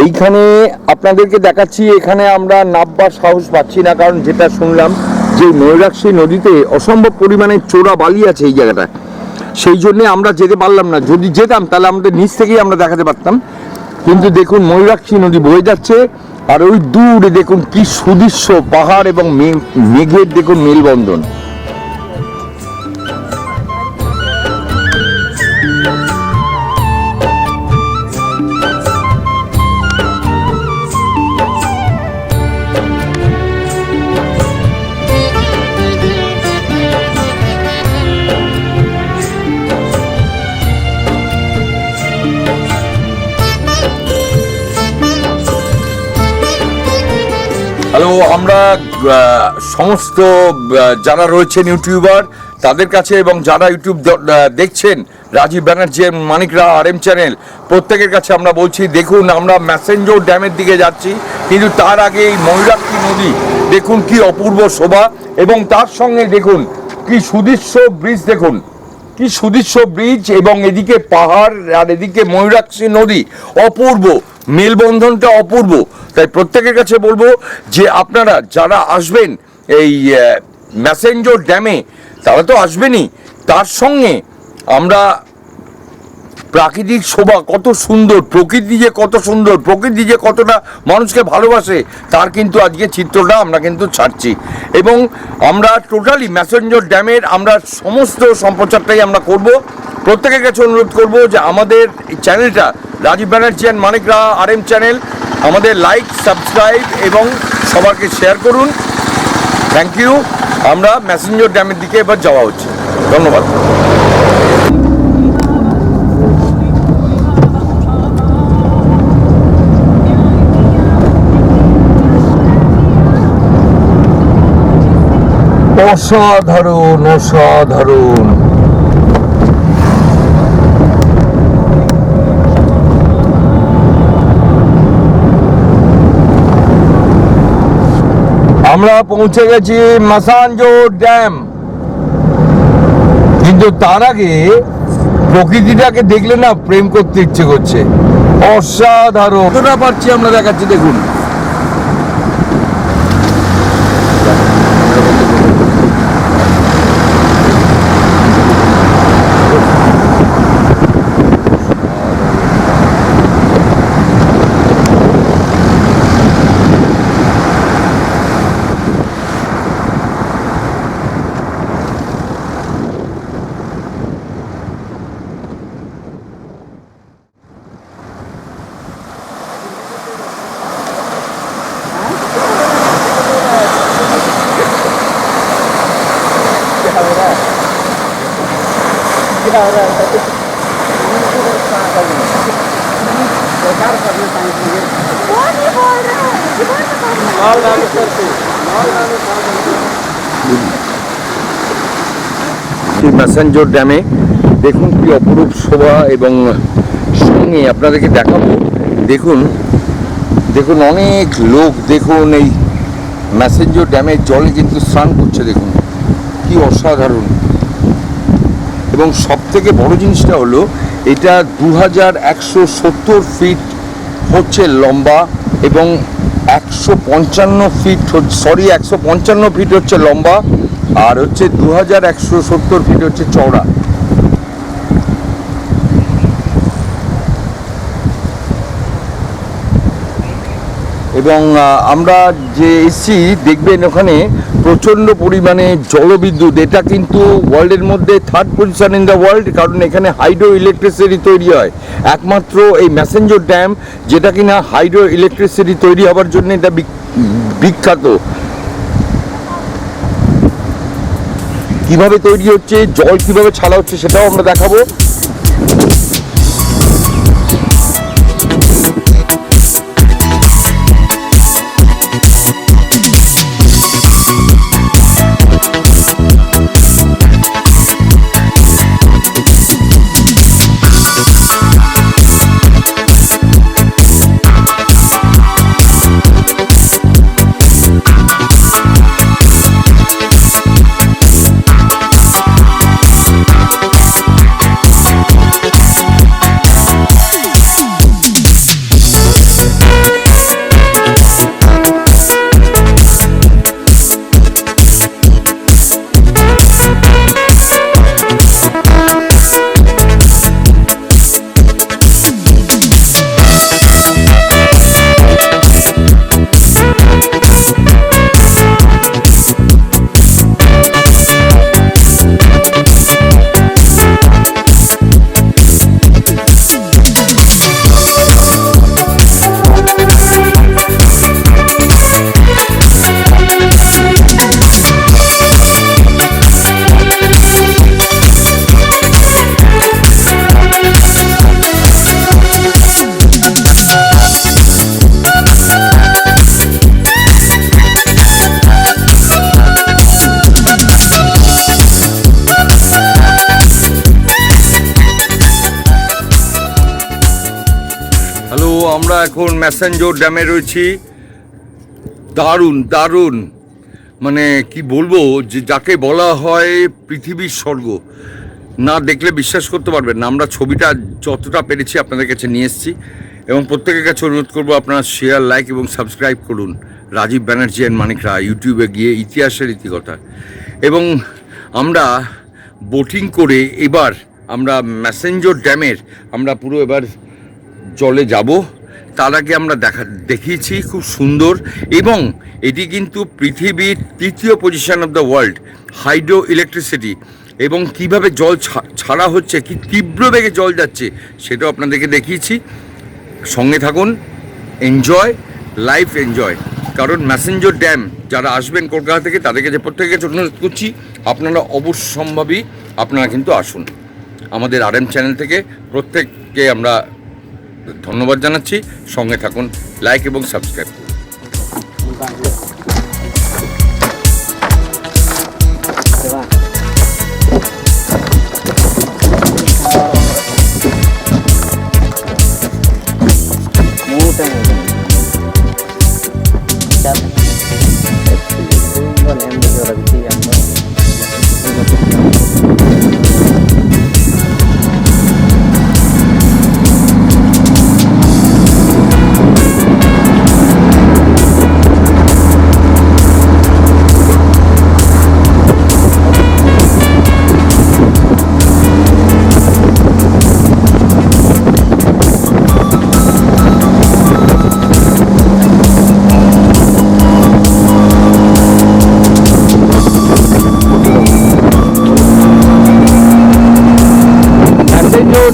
এইখানে আপনাদেরকে দেখাচ্ছি, এখানে আমরা নামবার সাহস পাচ্ছি না, কারণ যেটা শুনলাম যে ময়ূরাক্ষী নদীতে অসম্ভব পরিমাণে চোরা বালি আছে এই জায়গাটা, সেই জন্যে আমরা যেতে পারলাম না। যদি যেতাম তাহলে আমাদের নিচ থেকেই আমরা দেখাতে পারতাম। কিন্তু দেখুন ময়ূরাক্ষী নদী বয়ে যাচ্ছে, আর ওই দূরে দেখুন কি সুদৃশ্য পাহাড় এবং মেঘের দেখুন মেলবন্ধন। হ্যালো, আমরা সমস্ত যারা রয়েছেন ইউটিউবার তাদের কাছে এবং যারা ইউটিউব দেখছেন রাজীব ব্যানার্জি মানিক রা RM চ্যানেল, প্রত্যেকের কাছে আমরা বলছি, দেখুন আমরা ম্যাসেঞ্জর ড্যামের দিকে যাচ্ছি, কিন্তু তার আগে এই ময়ূরাক্ষী নদী দেখুন কি অপূর্ব শোভা, এবং তার সঙ্গে দেখুন কি সুদৃশ্য ব্রিজ, দেখুন কি সুদৃশ্য ব্রিজ, এবং এদিকে পাহাড় আর এদিকে ময়ূরাক্ষী নদী, অপূর্ব মেলবন্ধনটা অপূর্ব। তাই প্রত্যেকের কাছে বলবো যে আপনারা যারা আসবেন এই ম্যাসেঞ্জর ড্যামে তারা তো আসবেনই, তার সঙ্গে আমরা প্রাকৃতিক শোভা কত সুন্দর, প্রকৃতি যে কত সুন্দর, প্রকৃতি যে কতটা মানুষকে ভালোবাসে, তার কিন্তু আজকে চিত্রটা আমরা কিন্তু ছাড়ছি। এবং আমরা টোটালি ম্যাসেঞ্জর ড্যামের আমরা সমস্ত সম্প্রচারটাই আমরা করব। প্রত্যেকের কাছে অনুরোধ করব যে আমাদের এই চ্যানেলটা রাজীব ব্যানার্জি মানিক রা RM চ্যানেল, আমাদের লাইক, সাবস্ক্রাইব এবং সবাইকে শেয়ার করুন। Thank you. আমরা ম্যাসেঞ্জর ড্যামের দিকে এবার যাওয়া হচ্ছে। ধন্যবাদ। অসাধারণ অসাধারণ। আমরা পৌঁছে গেছি ম্যাসেঞ্জর ড্যাম, কিন্তু তার আগে প্রকৃতিটাকে দেখলে না প্রেম করতে ইচ্ছে করছে। অসাধারণ কতটা পাচ্ছি আমরা দেখাচ্ছি, দেখুন ম্যাসেঞ্জর ড্যামে দেখুন কি অপরূপ শোভা, এবং সঙ্গে আপনাদেরকে দেখাবো, দেখুন দেখুন অনেক লোক দেখুন এই ম্যাসেঞ্জর ড্যামের জলে কিন্তু স্নান করছে, দেখুন কি অসাধারণ। এবং সব থেকে বড় জিনিসটা হলো এটা 2170 ফিট হচ্ছে লম্বা, এবং 155 ফিট হচ্ছে লম্বা, আর হচ্ছে 2170 ফিট হচ্ছে চওড়া। এবং আমরা যে এসছি দেখবেন ওখানে প্রচণ্ড পরিমাণে জলবিদ্যুৎ, এটা কিন্তু ওয়ার্ল্ডের মধ্যে 3rd position in the world, কারণ এখানে হাইড্রো ইলেকট্রিসিটি তৈরি হয়। একমাত্র এই ম্যাসেঞ্জর ড্যাম যেটা কিনা হাইড্রো ইলেকট্রিসিটি তৈরি হওয়ার জন্য এটা বিখ্যাত। কিভাবে তৈরি হচ্ছে, জল কিভাবে ছাড়া হচ্ছে সেটাও আমরা দেখাবো। হ্যালো, আমরা এখন ম্যাসেঞ্জর ড্যামে রয়েছি। দারুণ দারুণ, মানে কি বলবো, যে যাকে বলা হয় পৃথিবীর স্বর্গ, না দেখলে বিশ্বাস করতে পারবেন না। আমরা ছবিটা যতটা পেরেছি আপনাদের কাছে নিয়ে এসেছি, এবং প্রত্যেকের কাছে অনুরোধ করবো আপনারা শেয়ার, লাইক এবং সাবস্ক্রাইব করুন রাজীব ব্যানার্জি অ্যান্ড মানিক রা ইউটিউবে গিয়ে, ইতিহাসের ইতিকথা। এবং আমরা বোটিং করে এবার আমরা ম্যাসেঞ্জর ড্যামের আমরা পুরো এবার জলে যাব। তার আগে আমরা দেখিয়েছি খুব সুন্দর, এবং এটি কিন্তু পৃথিবীর 3য় position of the world hydro electricity, এবং কিভাবে জল ছাড়া হচ্ছে, কি তীব্র বেগে জল যাচ্ছে, সেটাও আপনাদেরকে দেখিয়েছি। সঙ্গে থাকুন, এনজয়, লাইফ এনজয়। কারণ ম্যাসেঞ্জর ড্যাম যারা আসবেন কলকাতা থেকে, তাদের কাছে প্রত্যেকের কাছে অনুরোধ করছি আপনারা অবশ্যম্ভাবী আপনারা কিন্তু আসুন। আমাদের RM চ্যানেল থেকে প্রত্যেককে আমরা ধন্যবাদ জানাচ্ছি। সঙ্গে থাকুন, লাইক এবং সাবস্ক্রাইব করুন।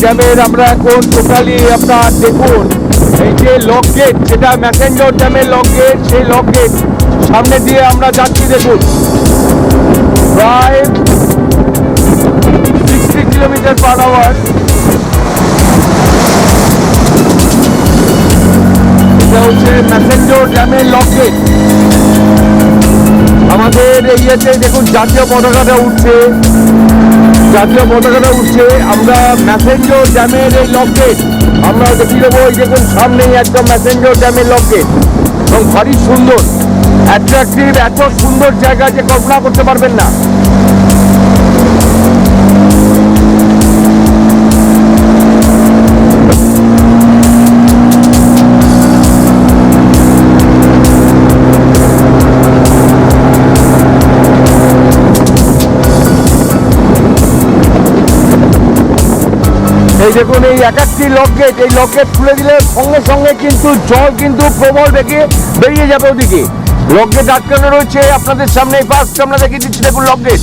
ড্যামের আমরা এখন টোটালি আপনার দেখুন, এই যে লক গেট, যেটা ম্যাসেঞ্জর ড্যামের লক গেট, সেই লক গেট সামনে দিয়ে আমরা যাচ্ছি। দেখুন প্রায় 60 কিলোমিটার/আওয়ার। এটা হচ্ছে ম্যাসেঞ্জর ড্যামের লক গেট। আমাদের এই ইয়েতে দেখুন জাতীয় পতাকাটা উঠছে, জাতীয় পতাকাটা উঠছে। আমরা ম্যাসেঞ্জর ড্যামের এই লক গেট আমরা দেখিয়ে দেবো। এই দেখুন সামনেই একদম ম্যাসেঞ্জর ড্যামের লক গেট, এবং ভারী সুন্দর, অ্যাট্রাকটিভ, এত সুন্দর জায়গা যে কল্পনা করতে পারবেন না। এই দেখুন এই এক একটি লক গেট, এই লক গেট খুলে দিলে সঙ্গে সঙ্গে কিন্তু জল কিন্তু প্রবল বেগে বেরিয়ে যাবে ওদিকে। লক গেট আটকানো রয়েছে আপনাদের সামনে, ফার্স্ট আমরা দেখিয়ে দিচ্ছি। দেখুন লক গেট,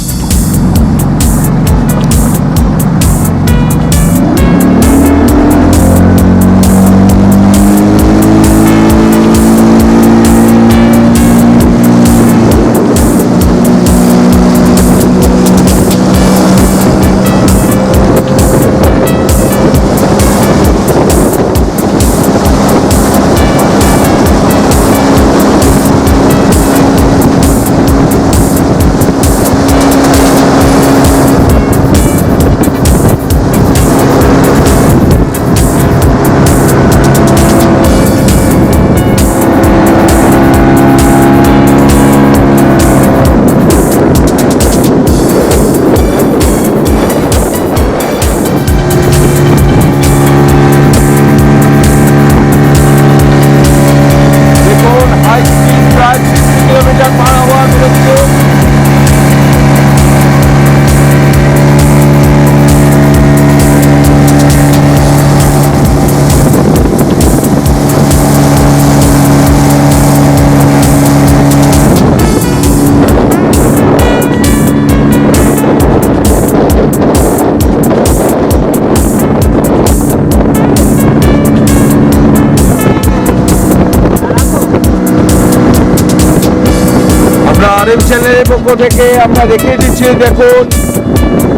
RM চ্যানেলের পক্ষ থেকে আমরা দেখিয়ে দিচ্ছি। দেখুন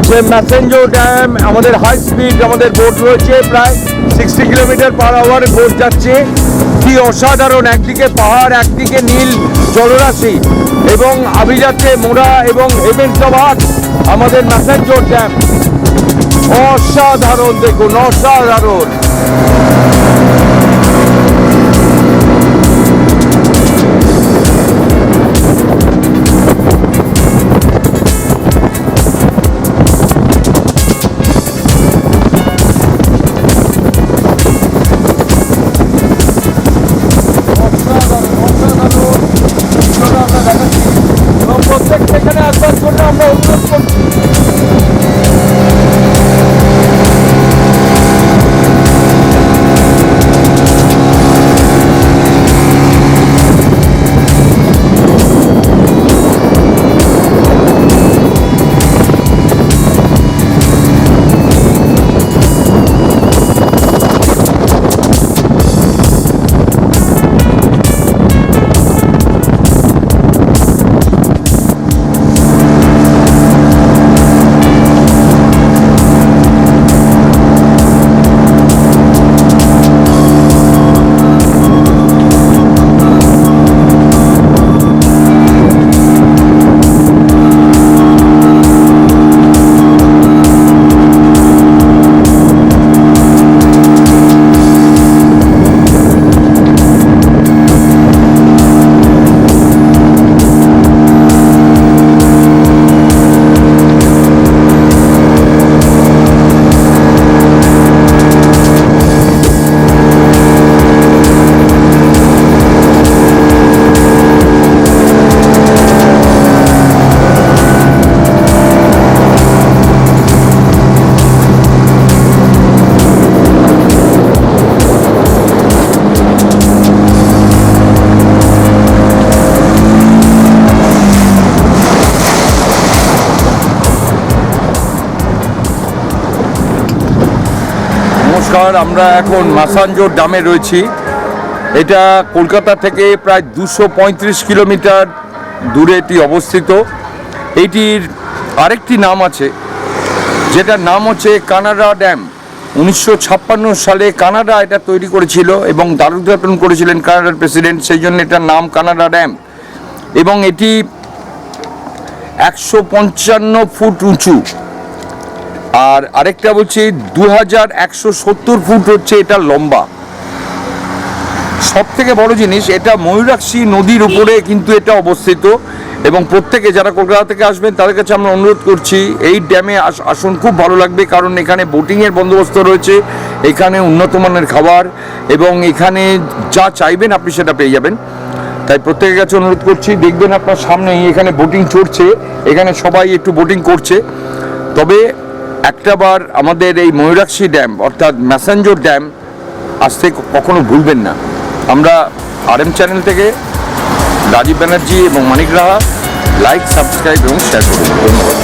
যে ম্যাসেঞ্জর ড্যাম, আমাদের হাই স্পিড আমাদের বোট রয়েছে, প্রায় 60 কিলোমিটার/আওয়ার বোট যাচ্ছে। কি অসাধারণ, একদিকে পাহাড়, একদিকে নীল জলরাশি, এবং আভিজাত্যে মোড়া, এবং হেভেন্স অফ আর্থ আমাদের ম্যাসেঞ্জর ড্যাম। অসাধারণ, দেখুন অসাধারণ। নমস্কার, আমরা এখন ম্যাসাঞ্জোর ড্যামে রয়েছি। এটা কলকাতা থেকে প্রায় 235 কিলোমিটার দূরে এটি অবস্থিত। এইটির আরেকটি নাম আছে, যেটার নাম হচ্ছে কানাডা ড্যাম। 1956 সালে কানাডা এটা তৈরি করেছিল এবং দ্বারোদ্ঘাটন করেছিলেন কানাডার প্রেসিডেন্ট, সেই জন্য এটার নাম কানাডা ড্যাম। এবং এটি 155 ফুট উঁচু। আর আরেকটা বলছি 2170 ফুট হচ্ছে এটা লম্বা। সব থেকে বড় জিনিস, এটা ময়ূরাক্ষী নদীর উপরে কিন্তু এটা অবস্থিত। এবং প্রত্যেকে যারা কলকাতা থেকে আসবেন তাদের কাছে আমরা অনুরোধ করছি এই ড্যামে আসুন, খুব ভালো লাগবে। কারণ এখানে বোটিংয়ের বন্দোবস্ত রয়েছে, এখানে উন্নত মানের খাবার এবং এখানে যা চাইবেন আপনি সেটা পেয়ে যাবেন। তাই প্রত্যেকের কাছে অনুরোধ করছি, দেখবেন আপনার সামনেই এখানে বোটিং চড়ছে, এখানে সবাই একটু বোটিং করছে। তবে একটাবার আমাদের এই ময়ূরাক্ষী ড্যাম অর্থাৎ ম্যাসাঞ্জোর ড্যাম আসতে কখনো ভুলবেন না। আমরা RM চ্যানেল থেকে রাজীব ব্যানার্জি এবং মানিক রাহা, লাইক, সাবস্ক্রাইব এবং শেয়ার করুন। ধন্যবাদ।